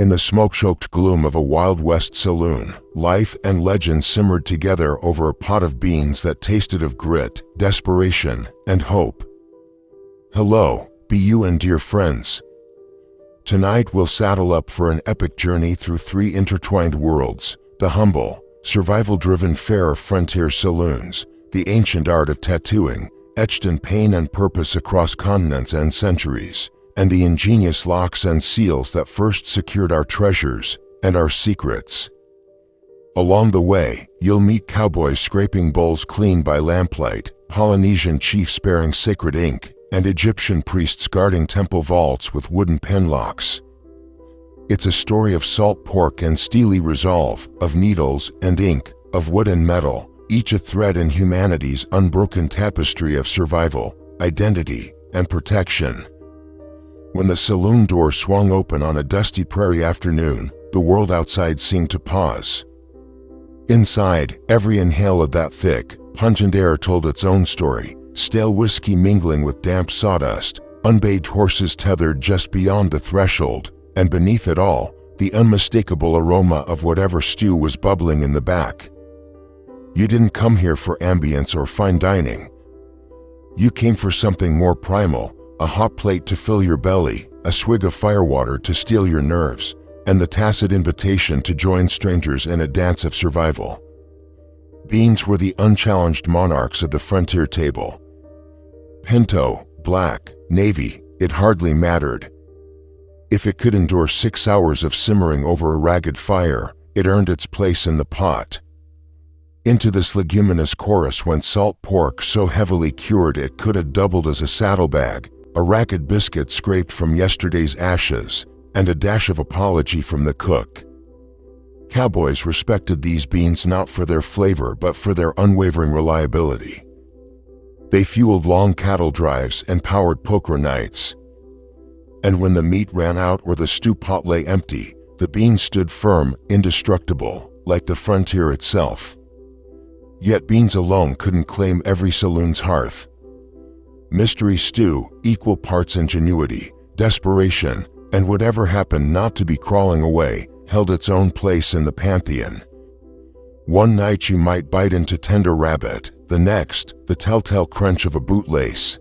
In the smoke-choked gloom of a Wild West saloon, life and legend simmered together over a pot of beans that tasted of grit, desperation, and hope. Hello, be you and dear friends. Tonight we'll saddle up for an epic journey through three intertwined worlds: the humble, survival-driven fare of frontier saloons, the ancient art of tattooing, etched in pain and purpose across continents and centuries, and the ingenious locks and seals that first secured our treasures and our secrets. Along the way, you'll meet cowboys scraping bowls clean by lamplight, Polynesian chiefs bearing sacred ink, and Egyptian priests guarding temple vaults with wooden pen locks. It's a story of salt pork and steely resolve, of needles and ink, of wood and metal, each a thread in humanity's unbroken tapestry of survival, identity, and protection. When the saloon door swung open on a dusty prairie afternoon, the world outside seemed to pause. Inside, every inhale of that thick, pungent air told its own story: stale whiskey mingling with damp sawdust, unbathed horses tethered just beyond the threshold, and beneath it all, the unmistakable aroma of whatever stew was bubbling in the back. You didn't come here for ambience or fine dining. You came for something more primal: a hot plate to fill your belly, a swig of firewater to steel your nerves, and the tacit invitation to join strangers in a dance of survival. Beans were the unchallenged monarchs of the frontier table. Pinto, black, navy, it hardly mattered. If it could endure 6 hours of simmering over a ragged fire, it earned its place in the pot. Into this leguminous chorus went salt pork so heavily cured it could have doubled as a saddlebag, a ragged biscuit scraped from yesterday's ashes, and a dash of apology from the cook. Cowboys respected these beans not for their flavor but for their unwavering reliability. They fueled long cattle drives and powered poker nights. And when the meat ran out or the stew pot lay empty, the beans stood firm, indestructible, like the frontier itself. Yet beans alone couldn't claim every saloon's hearth. Mystery stew, equal parts ingenuity, desperation, and whatever happened not to be crawling away, held its own place in the pantheon. One night you might bite into tender rabbit, the next, the telltale crunch of a bootlace.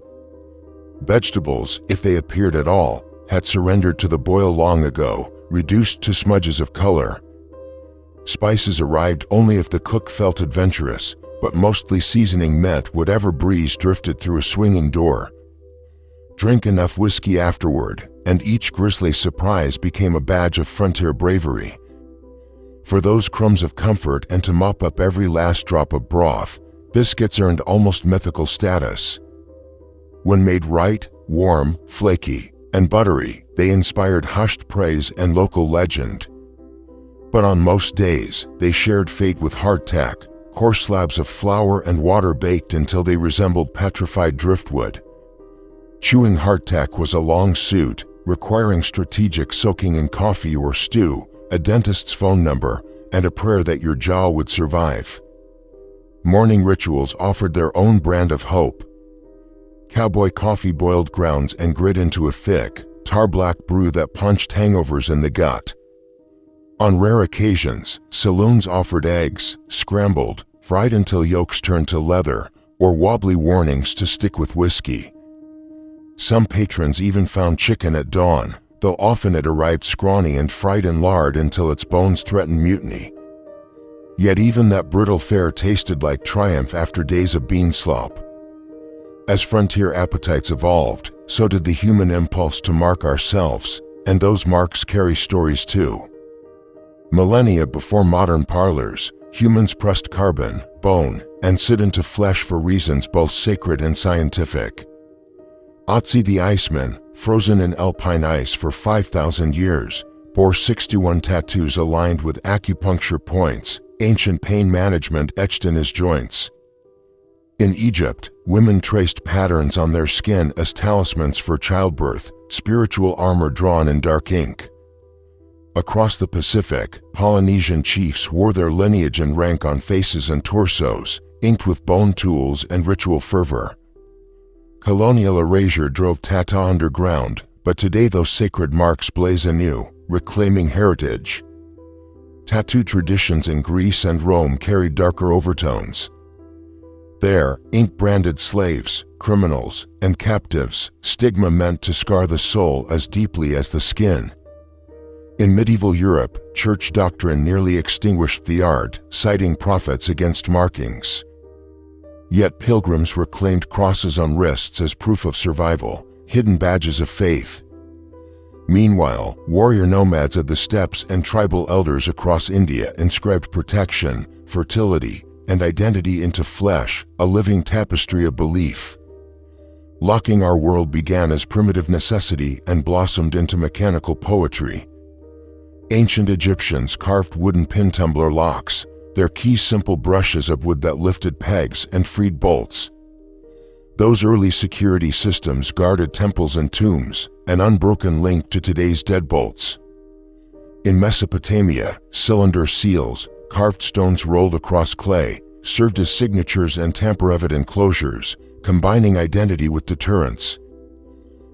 Vegetables, if they appeared at all, had surrendered to the boil long ago, reduced to smudges of color. Spices arrived only if the cook felt adventurous, but mostly seasoning meant whatever breeze drifted through a swinging door. Drink enough whiskey afterward, and each grisly surprise became a badge of frontier bravery. For those crumbs of comfort and to mop up every last drop of broth, biscuits earned almost mythical status. When made right, warm, flaky, and buttery, they inspired hushed praise and local legend. But on most days, they shared fate with hardtack, coarse slabs of flour and water baked until they resembled petrified driftwood. Chewing hardtack was a long suit, requiring strategic soaking in coffee or stew, a dentist's phone number, and a prayer that your jaw would survive. Morning rituals offered their own brand of hope. Cowboy coffee boiled grounds and grit into a thick, tar-black brew that punched hangovers in the gut. On rare occasions, saloons offered eggs, scrambled, fried until yolks turned to leather, or wobbly warnings to stick with whiskey. Some patrons even found chicken at dawn, though often it arrived scrawny and fried in lard until its bones threatened mutiny. Yet even that brittle fare tasted like triumph after days of bean slop. As frontier appetites evolved, so did the human impulse to mark ourselves, and those marks carry stories too. Millennia before modern parlors, humans pressed carbon, bone, and sit into flesh for reasons both sacred and scientific. Ötzi the Iceman, frozen in alpine ice for 5,000 years, bore 61 tattoos aligned with acupuncture points, ancient pain management etched in his joints. In Egypt, women traced patterns on their skin as talismans for childbirth, spiritual armor drawn in dark ink. Across the Pacific, Polynesian chiefs wore their lineage and rank on faces and torsos, inked with bone tools and ritual fervor. Colonial erasure drove tatau underground, but today those sacred marks blaze anew, reclaiming heritage. Tattoo traditions in Greece and Rome carried darker overtones. There, ink branded slaves, criminals, and captives, stigma meant to scar the soul as deeply as the skin. In medieval Europe, church doctrine nearly extinguished the art, citing prophets against markings. Yet pilgrims reclaimed crosses on wrists as proof of survival, hidden badges of faith. Meanwhile, warrior nomads of the steppes and tribal elders across India inscribed protection, fertility, and identity into flesh, a living tapestry of belief. Locking our world began as primitive necessity and blossomed into mechanical poetry. Ancient Egyptians carved wooden pin-tumbler locks, their keys simple brushes of wood that lifted pegs and freed bolts. Those early security systems guarded temples and tombs, an unbroken link to today's deadbolts. In Mesopotamia, cylinder seals, carved stones rolled across clay, served as signatures and tamper-evident closures, combining identity with deterrence.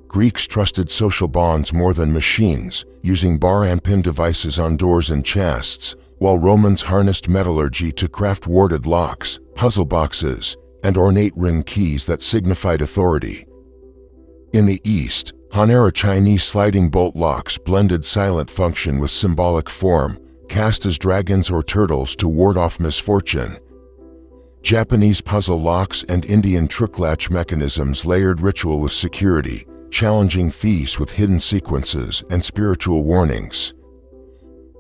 Greeks trusted social bonds more than machines, using bar and pin devices on doors and chests, while Romans harnessed metallurgy to craft warded locks, puzzle boxes, and ornate ring keys that signified authority. In the East, Han-era Chinese sliding bolt locks blended silent function with symbolic form, cast as dragons or turtles to ward off misfortune. Japanese puzzle locks and Indian trick latch mechanisms layered ritual with security, challenging thieves with hidden sequences and spiritual warnings.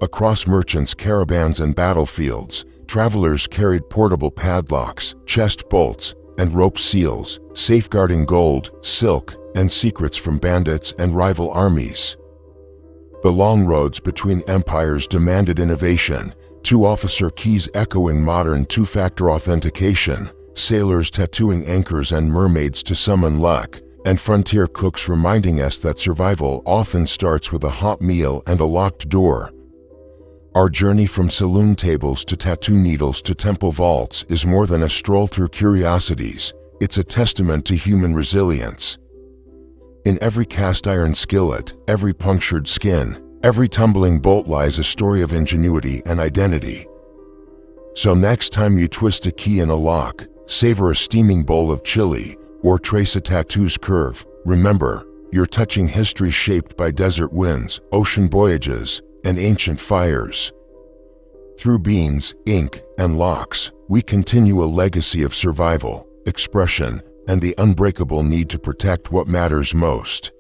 Across merchants' caravans and battlefields, travelers carried portable padlocks, chest bolts, and rope seals, safeguarding gold, silk, and secrets from bandits and rival armies. The long roads between empires demanded innovation, two-officer keys echoing modern two-factor authentication, sailors tattooing anchors and mermaids to summon luck, and frontier cooks reminding us that survival often starts with a hot meal and a locked door. Our journey from saloon tables to tattoo needles to temple vaults is more than a stroll through curiosities, it's a testament to human resilience. In every cast iron skillet, every punctured skin, every tumbling bolt lies a story of ingenuity and identity. So next time you twist a key in a lock, savor a steaming bowl of chili, or trace a tattoo's curve, remember, you're touching history shaped by desert winds, ocean voyages, and ancient fires. Through beans, ink, and locks, we continue a legacy of survival, expression, and the unbreakable need to protect what matters most.